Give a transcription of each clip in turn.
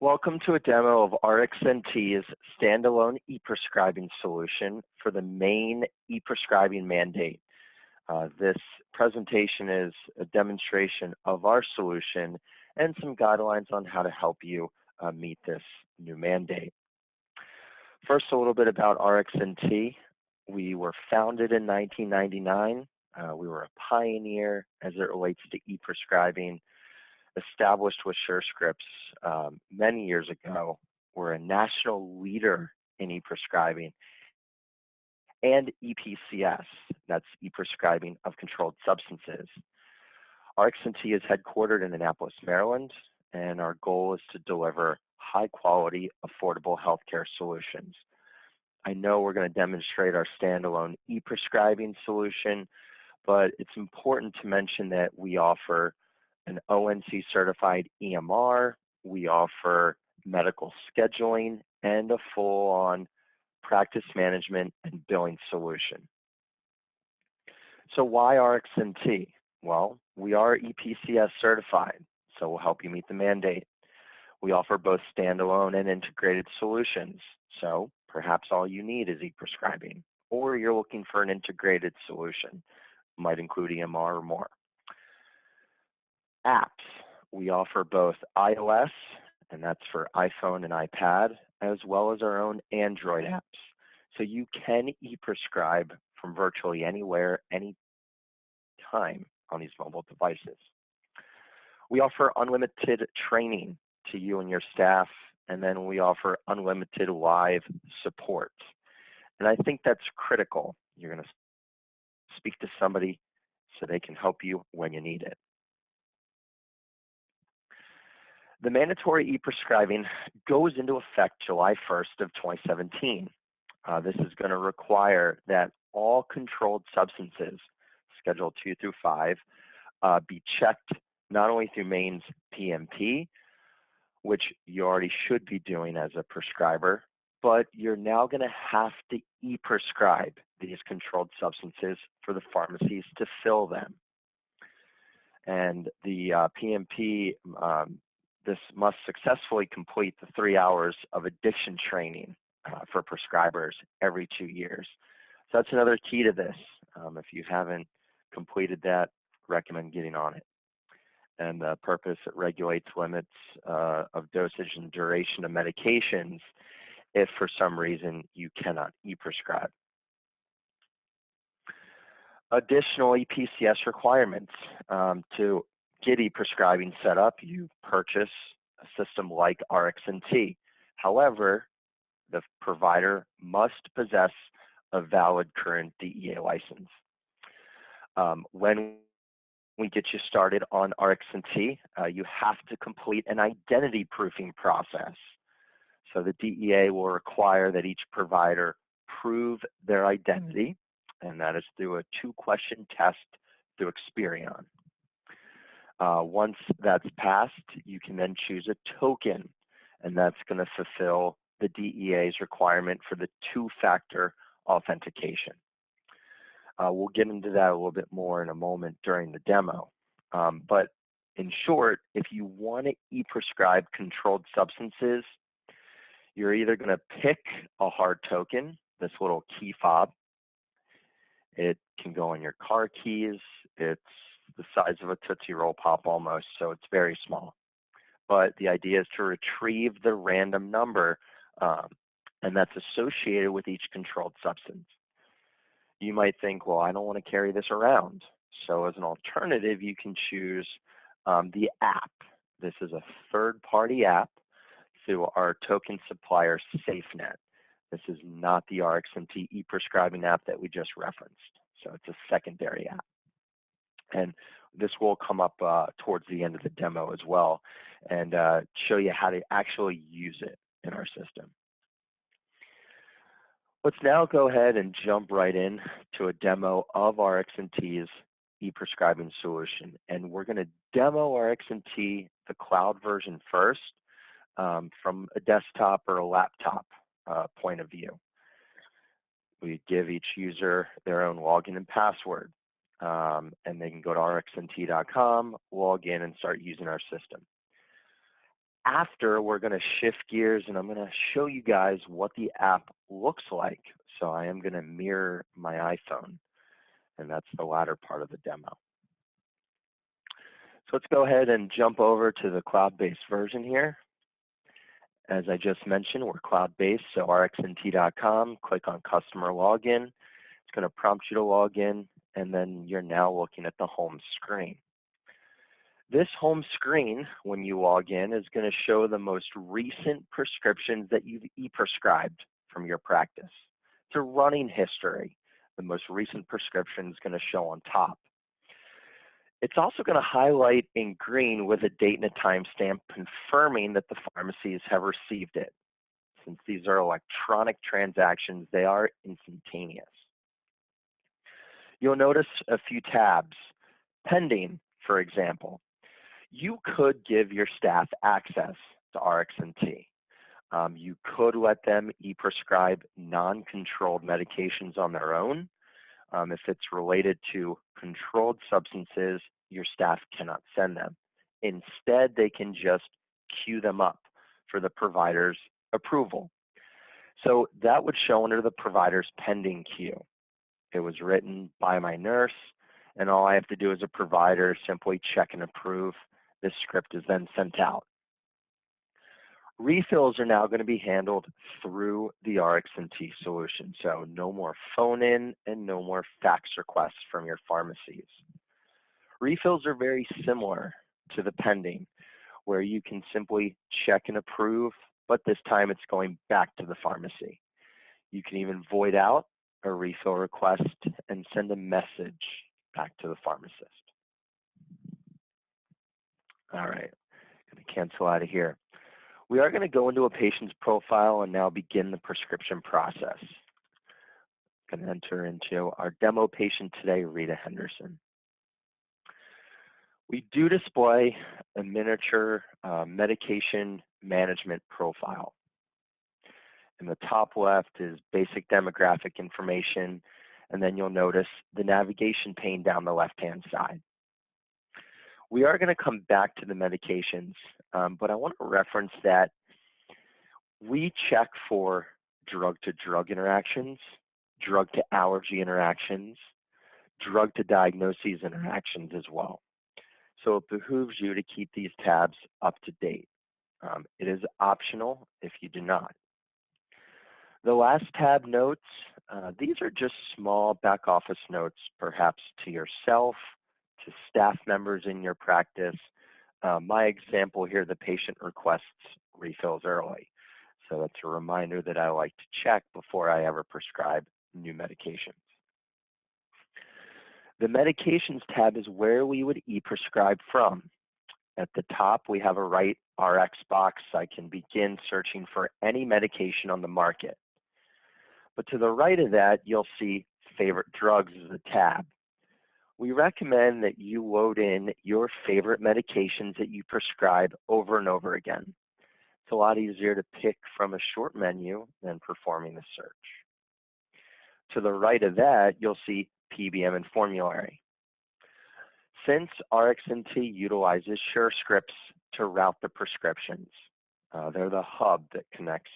Welcome to a demo of RxNT's standalone e-prescribing solution for the Maine e-prescribing mandate. This presentation is a demonstration of our solution and some guidelines on how to help you meet this new mandate. First, a little bit about RxNT. We were founded in 1999. We were a pioneer as it relates to e-prescribing. Established with SureScripts many years ago. We're a national leader in e-prescribing and EPCS, that's e-prescribing of controlled substances. RxNT is headquartered in Annapolis, Maryland, and our goal is to deliver high-quality, affordable healthcare solutions. I know we're going to demonstrate our standalone e-prescribing solution, but it's important to mention that we offer an ONC certified EMR, we offer medical scheduling, and a full-on practice management and billing solution. So why RxNT? Well, we are EPCS certified, so we'll help you meet the mandate. We offer both standalone and integrated solutions, so perhaps all you need is e-prescribing, or you're looking for an integrated solution. It might include EMR or more. Apps. We offer both iOS, and that's for iPhone and iPad, as well as our own Android apps. So you can e-prescribe from virtually anywhere, any time on these mobile devices. We offer unlimited training to you and your staff, and then we offer unlimited live support. And I think that's critical. You're going to speak to somebody so they can help you when you need it. The mandatory e-prescribing goes into effect July 1st of 2017. This is going to require that all controlled substances, Schedule 2 through 5, be checked not only through Maine's PMP, which you already should be doing as a prescriber, but you're now going to have to e-prescribe these controlled substances for the pharmacies to fill them. And the PMP, this must successfully complete the 3 hours of addiction training for prescribers every 2 years. So that's another key to this. If you haven't completed that, recommend getting on it. And the purpose, it regulates limits of dosage and duration of medications if for some reason you cannot e-prescribe. Additional EPCS requirements to get e-prescribing set up, you purchase a system like RxNT. However, the provider must possess a valid current DEA license. When we get you started on RxNT, you have to complete an identity proofing process. So the DEA will require that each provider prove their identity, and that is through a 2-question test through Experian. Once that's passed, you can then choose a token, and that's going to fulfill the DEA's requirement for the 2-factor authentication. We'll get into that a little bit more in a moment during the demo. But in short, if you want to e-prescribe controlled substances, you're either going to pick a hard token, this little key fob. It can go on your car keys. It's the size of a Tootsie Roll Pop almost, so it's very small. But the idea is to retrieve the random number, and that's associated with each controlled substance. You might think, well, I don't want to carry this around. So as an alternative, you can choose the app. This is a third-party app through our token supplier SafeNet. This is not the RxNT e-prescribing app that we just referenced. So it's a secondary app. And this will come up towards the end of the demo as well, and show you how to actually use it in our system. Let's now go ahead and jump right in to a demo of RxNT's e-prescribing solution. And we're going to demo RxNT, the cloud version first, from a desktop or a laptop point of view. We give each user their own login and password. And they can go to rxnt.com, log in, and start using our system. After, we're going to shift gears and I'm going to show you guys what the app looks like. So I am going to mirror my iPhone, and that's the latter part of the demo. So let's go ahead and jump over to the cloud-based version here. As I just mentioned, we're cloud-based, so RxNT.com, click on customer login. It's going to prompt you to log in, and then you're now looking at the home screen. This home screen, when you log in, is going to show the most recent prescriptions that you've e-prescribed from your practice. It's a running history. The most recent prescription is going to show on top. It's also going to highlight in green with a date and a timestamp confirming that the pharmacies have received it. Since these are electronic transactions, they are instantaneous. You'll notice a few tabs. Pending, for example. You could give your staff access to RxNT. You could let them e-prescribe non-controlled medications on their own. If it's related to controlled substances, your staff cannot send them. Instead, they can just queue them up for the provider's approval. So that would show under the provider's pending queue. It was written by my nurse, and all I have to do as a provider is simply check and approve. This script is then sent out. Refills are now going to be handled through the RxNT solution, so no more phone in and no more fax requests from your pharmacies. Refills are very similar to the pending, where you can simply check and approve, but this time it's going back to the pharmacy. You can even void out a refill request and send a message back to the pharmacist. All right, going to cancel out of here. We are going to go into a patient's profile and now begin the prescription process. Going to enter into our demo patient today, Rita Henderson. We do display a miniature medication management profile. In the top left is basic demographic information, and then you'll notice the navigation pane down the left-hand side. We are going to come back to the medications, but I want to reference that we check for drug-to-drug interactions, drug-to-allergy interactions, drug-to-diagnoses interactions as well. So it behooves you to keep these tabs up to date. It is optional if you do not. The last tab, notes, these are just small back office notes, perhaps to yourself, to staff members in your practice. My example here, the patient requests refills early. So that's a reminder that I like to check before I ever prescribe new medications. The medications tab is where we would e-prescribe from. At the top, we have a right Rx box. I can begin searching for any medication on the market. But to the right of that, you'll see favorite drugs as a tab. We recommend that you load in your favorite medications that you prescribe over and over again. It's a lot easier to pick from a short menu than performing the search. To the right of that, you'll see PBM and formulary. Since RxNT utilizes SureScripts to route the prescriptions, they're the hub that connects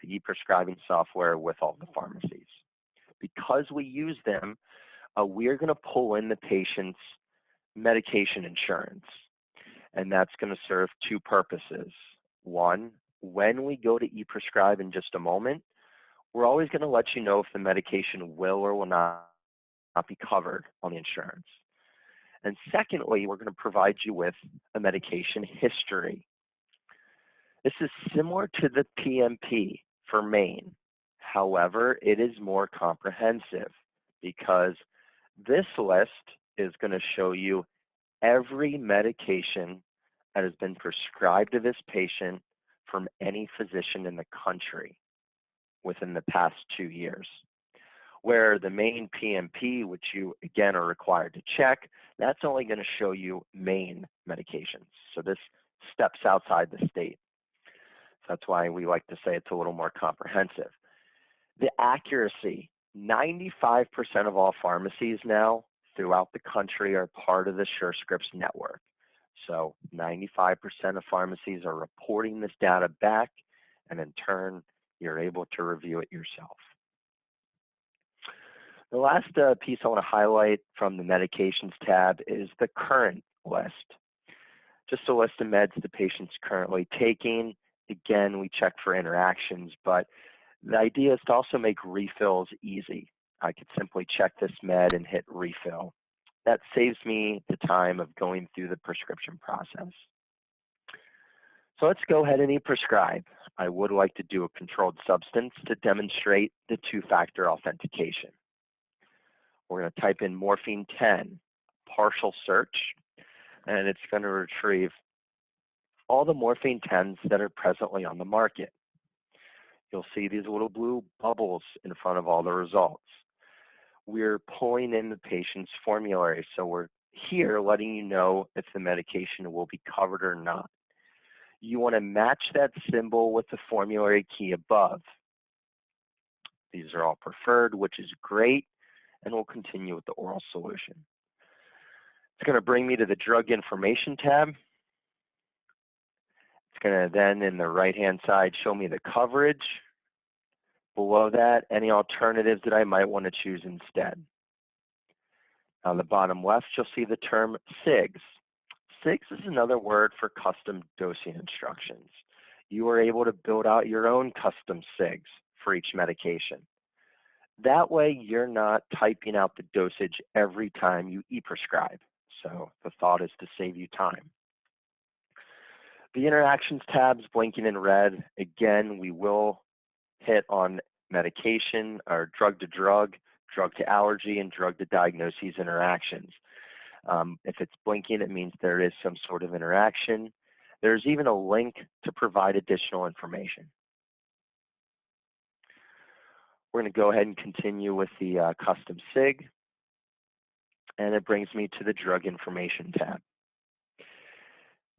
the e-prescribing software with all the pharmacies. Because we use them, we're going to pull in the patient's medication insurance, and that's going to serve two purposes. One, when we go to e-prescribe in just a moment, we're always going to let you know if the medication will or will not be covered on the insurance. And secondly, we're going to provide you with a medication history. This is similar to the PMP for Maine. However, it is more comprehensive because this list is going to show you every medication that has been prescribed to this patient from any physician in the country within the past 2 years. Where the Maine PMP, which you again are required to check, that's only going to show you Maine medications. So this steps outside the state. So that's why we like to say it's a little more comprehensive. The accuracy, 95% of all pharmacies now throughout the country are part of the SureScripts network. So 95% of pharmacies are reporting this data back, and in turn, you're able to review it yourself. The last piece I want to highlight from the medications tab is the current list. Just a list of meds the patient's currently taking. Again, we check for interactions, but the idea is to also make refills easy. I could simply check this med and hit refill. That saves me the time of going through the prescription process. So let's go ahead and e-prescribe. I would like to do a controlled substance to demonstrate the two-factor authentication. We're going to type in morphine 10, partial search, and it's going to retrieve all the morphine 10s that are presently on the market. You'll see these little blue bubbles in front of all the results. We're pulling in the patient's formulary, so we're here letting you know if the medication will be covered or not. You want to match that symbol with the formulary key above. These are all preferred, which is great, and we'll continue with the oral solution. It's going to bring me to the drug information tab. It's going to then, in the right-hand side, show me the coverage. Below that, any alternatives that I might want to choose instead. On the bottom left, you'll see the term SIGs. SIGs is another word for custom dosing instructions. You are able to build out your own custom SIGs for each medication. That way, you're not typing out the dosage every time you e-prescribe. So the thought is to save you time. The interactions tab's blinking in red. Again, we will hit on medication or drug to drug to allergy, and drug to diagnoses interactions. If it's blinking, it means there is some sort of interaction. There's even a link to provide additional information. We're going to go ahead and continue with the custom SIG, and it brings me to the drug information tab.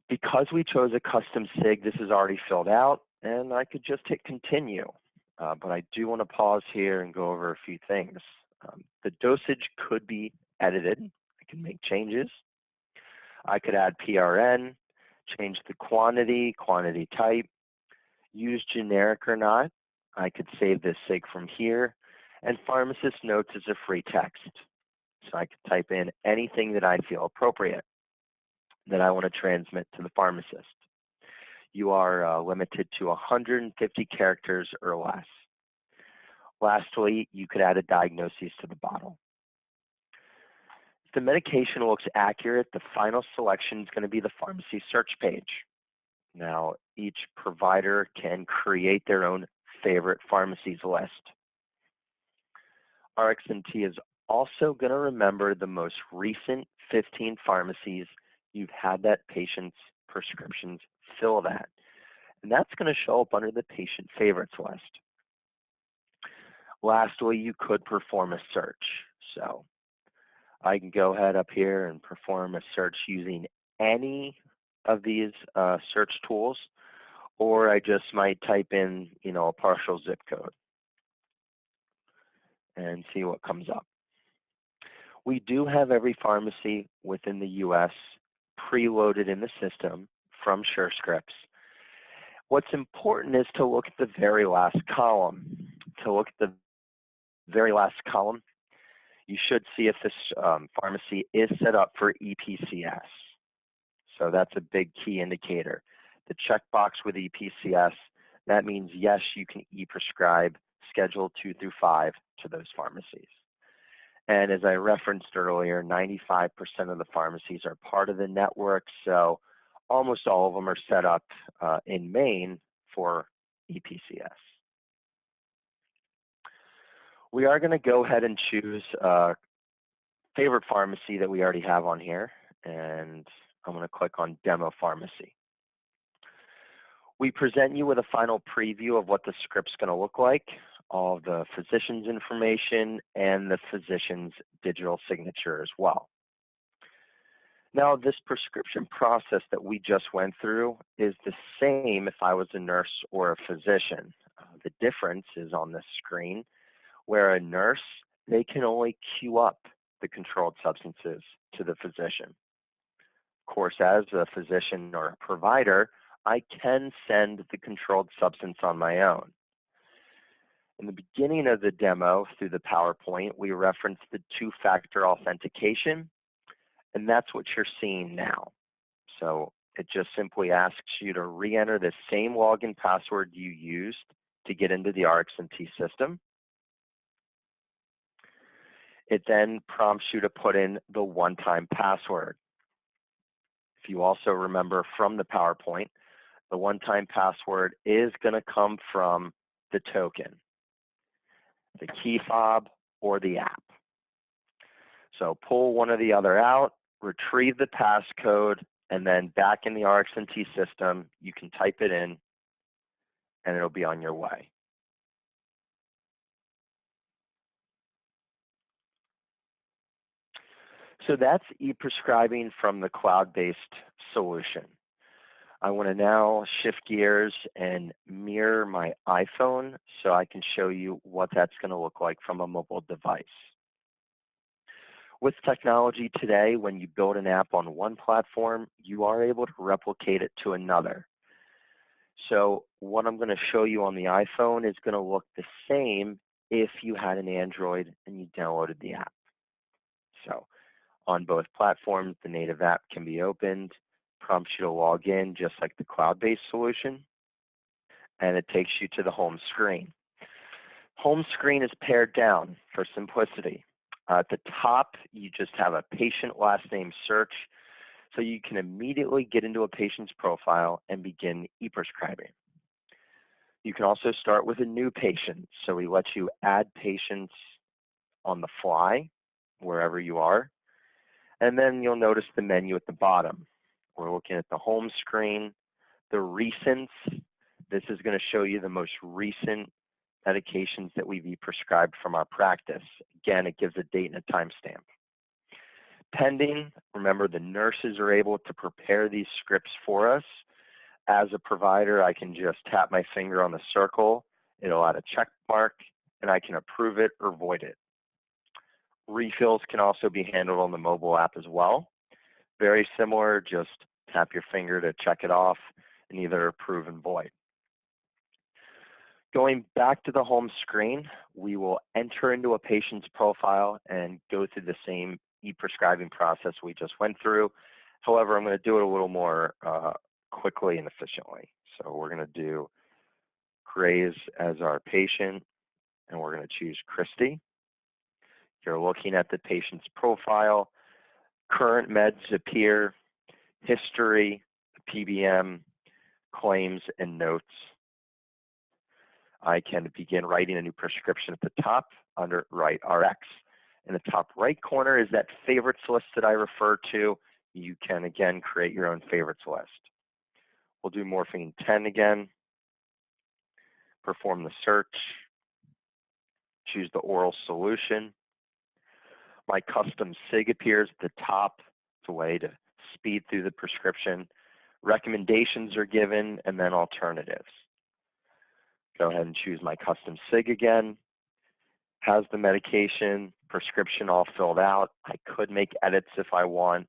Because we chose a custom SIG, this is already filled out, and I could just hit continue. But I do want to pause here and go over a few things. The dosage could be edited. I can make changes. I could add PRN, change the quantity type, use generic or not. I could save this SIG from here, and pharmacist notes is a free text. So I could type in anything that I feel appropriate that I want to transmit to the pharmacist. You are limited to 150 characters or less. Lastly, you could add a diagnosis to the bottle. If the medication looks accurate, the final selection is going to be the pharmacy search page. Now, each provider can create their own favorite pharmacies list. RxNT is also going to remember the most recent 15 pharmacies you've had that patient's prescriptions filled at. And that's going to show up under the patient favorites list. Lastly, you could perform a search. So I can go ahead up here and perform a search using any of these search tools, or I just might type in, a partial zip code and see what comes up. We do have every pharmacy within the U.S. preloaded in the system from SureScripts. What's important is to look at the very last column. To look at the very last column, you should see if this pharmacy is set up for EPCS. So that's a big key indicator. The checkbox with EPCS, that means yes, you can e-prescribe Schedule 2 through 5 to those pharmacies. And as I referenced earlier, 95% of the pharmacies are part of the network, so almost all of them are set up in Maine for EPCS. We are going to go ahead and choose a favorite pharmacy that we already have on here, and I'm going to click on Demo Pharmacy. We present you with a final preview of what the script's going to look like, all of the physician's information, and the physician's digital signature as well. Now, this prescription process that we just went through is the same if I was a nurse or a physician. The difference is on this screen, where a nurse, they can only queue up the controlled substances to the physician. Of course, as a physician or a provider, I can send the controlled substance on my own. In the beginning of the demo through the PowerPoint, we referenced the two-factor authentication, and that's what you're seeing now. So it just simply asks you to re-enter the same login password you used to get into the RxNT system. It then prompts you to put in the one-time password. If you also remember from the PowerPoint, the one-time password is going to come from the token, the key fob, or the app. So pull one or the other out, retrieve the passcode, and then back in the RxNT system, you can type it in, and it'll be on your way. So that's e-prescribing from the cloud-based solution. I want to now shift gears and mirror my iPhone so I can show you what that's going to look like from a mobile device. With technology today, when you build an app on one platform, you are able to replicate it to another. So what I'm going to show you on the iPhone is going to look the same if you had an Android and you downloaded the app. So on both platforms, the native app can be opened, prompts you to log in just like the cloud-based solution, and it takes you to the home screen. Home screen is pared down for simplicity. At the top, you just have a patient last name search, so you can immediately get into a patient's profile and begin e-prescribing. You can also start with a new patient, so we let you add patients on the fly, wherever you are. And then you'll notice the menu at the bottom. We're looking at the home screen, the recents. This is going to show you the most recent medications that we've e-prescribed from our practice. Again, it gives a date and a timestamp. Pending, remember the nurses are able to prepare these scripts for us. As a provider, I can just tap my finger on the circle, it'll add a check mark, and I can approve it or void it. Refills can also be handled on the mobile app as well. Very similar, just tap your finger to check it off and either approve and void. Going back to the home screen, we will enter into a patient's profile and go through the same e-prescribing process we just went through. However, I'm going to do it a little more quickly and efficiently. So we're going to do Grays as our patient, and we're going to choose Christy. You're looking at the patient's profile. Current meds appear, history, PBM, claims, and notes. I can begin writing a new prescription at the top under Write Rx. In the top right corner is that favorites list that I refer to. You can, again, create your own favorites list. We'll do morphine 10 again. Perform the search. Choose the oral solution. My custom SIG appears at the top. It's a way to speed through the prescription. Recommendations are given, and then alternatives. Go ahead and choose my custom SIG again. Has the medication, prescription all filled out. I could make edits if I want.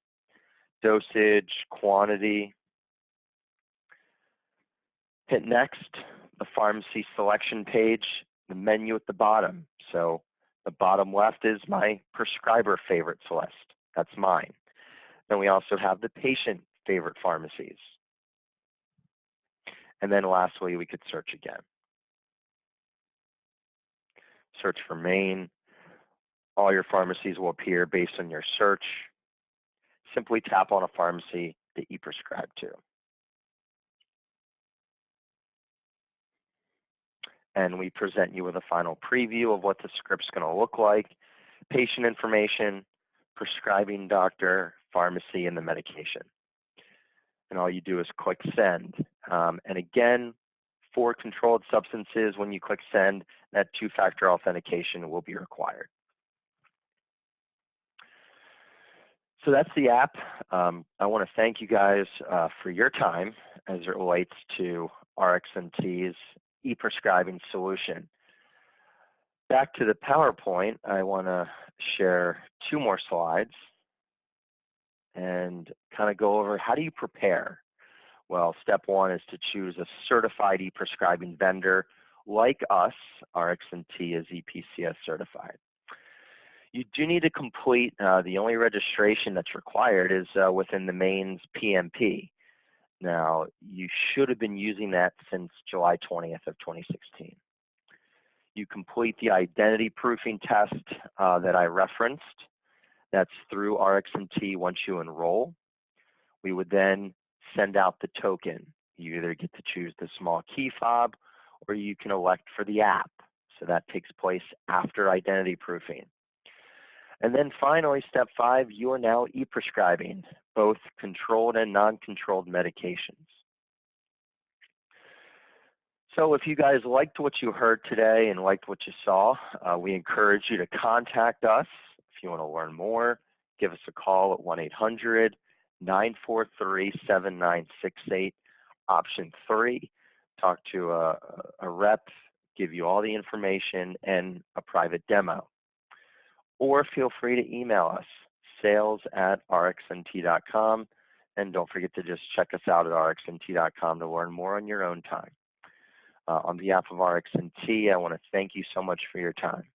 Dosage, quantity. Hit next, the pharmacy selection page, the menu at the bottom. So the bottom left is my prescriber favorites list. That's mine. Then we also have the patient favorite pharmacies. And then lastly, we could search again. Search for Maine. All your pharmacies will appear based on your search. Simply tap on a pharmacy to e-prescribe to. And we present you with a final preview of what the script's going to look like. Patient information, prescribing doctor, pharmacy, and the medication. And all you do is click send. And again, for controlled substances, when you click send, that two-factor authentication will be required. So that's the app. I want to thank you guys for your time as it relates to RxNT's e-prescribing solution. Back to the PowerPoint, I want to share two more slides. and kind of go over how do you prepare. Well, step one is to choose a certified e-prescribing vendor like us. RxNT is EPCS certified. You do need to complete, the only registration that's required is within the Maine's PMP. Now, you should have been using that since July 20th of 2016. You complete the identity proofing test that I referenced. That's through RxNT once you enroll. We would then send out the token. You either get to choose the small key fob or you can elect for the app. So that takes place after identity proofing. And then finally, step 5, you are now e-prescribing both controlled and non-controlled medications. So if you guys liked what you heard today and liked what you saw, we encourage you to contact us. If you want to learn more, give us a call at 1-800-943-7968, option 3. Talk to a rep, give you all the information and a private demo. Or feel free to email us, sales@rxnt.com, and don't forget to just check us out at rxnt.com to learn more on your own time. On behalf of RxNT, I want to thank you so much for your time.